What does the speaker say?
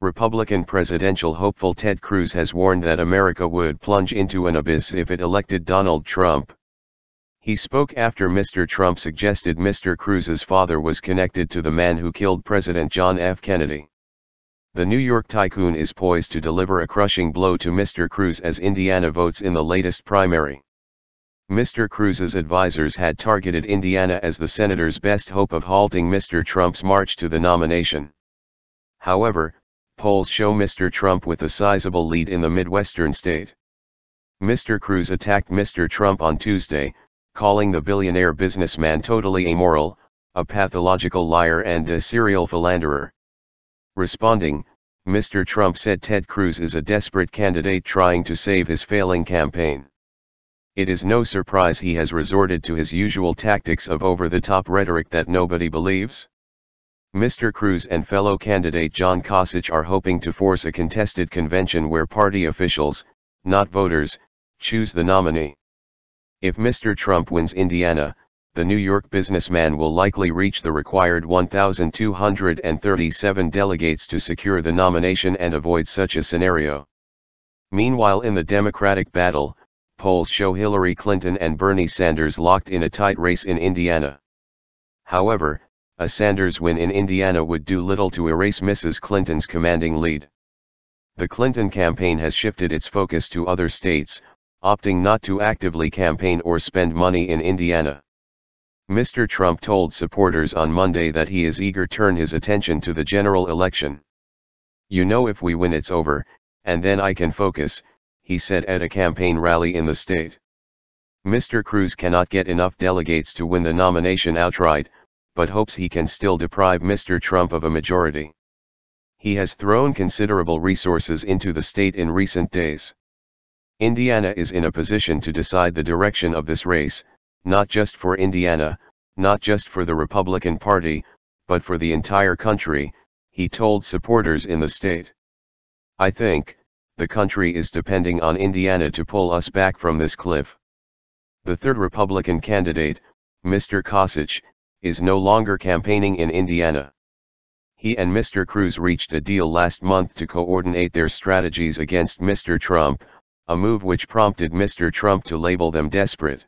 Republican presidential hopeful Ted Cruz has warned that America would plunge into an abyss if it elected Donald Trump. He spoke after Mr. Trump suggested Mr. Cruz's father was connected to the man who killed President John F. Kennedy. The New York tycoon is poised to deliver a crushing blow to Mr. Cruz as Indiana votes in the latest primary. Mr. Cruz's advisors had targeted Indiana as the senator's best hope of halting Mr. Trump's march to the nomination. However, polls show Mr. Trump with a sizable lead in the Midwestern state. Mr. Cruz attacked Mr. Trump on Tuesday, calling the billionaire businessman totally amoral, a pathological liar and a serial philanderer. Responding, Mr. Trump said Ted Cruz is a desperate candidate trying to save his failing campaign. It is no surprise he has resorted to his usual tactics of over-the-top rhetoric that nobody believes. Mr. Cruz and fellow candidate John Kasich are hoping to force a contested convention where party officials, not voters, choose the nominee. If Mr. Trump wins Indiana, the New York businessman will likely reach the required 1,237 delegates to secure the nomination and avoid such a scenario. Meanwhile, in the Democratic battle, polls show Hillary Clinton and Bernie Sanders locked in a tight race in Indiana. However, a Sanders win in Indiana would do little to erase Mrs. Clinton's commanding lead. The Clinton campaign has shifted its focus to other states, opting not to actively campaign or spend money in Indiana. Mr. Trump told supporters on Monday that he is eager to turn his attention to the general election. "You know, if we win it's over, and then I can focus," he said at a campaign rally in the state. Mr. Cruz cannot get enough delegates to win the nomination outright, but hopes he can still deprive Mr. Trump of a majority. He has thrown considerable resources into the state in recent days. Indiana is in a position to decide the direction of this race, not just for Indiana, not just for the Republican Party, but for the entire country, he told supporters in the state. "I think the country is depending on Indiana to pull us back from this cliff." The third Republican candidate, Mr. Kasich, is no longer campaigning in Indiana. He and Mr. Cruz reached a deal last month to coordinate their strategies against Mr. Trump, a move which prompted Mr. Trump to label them desperate.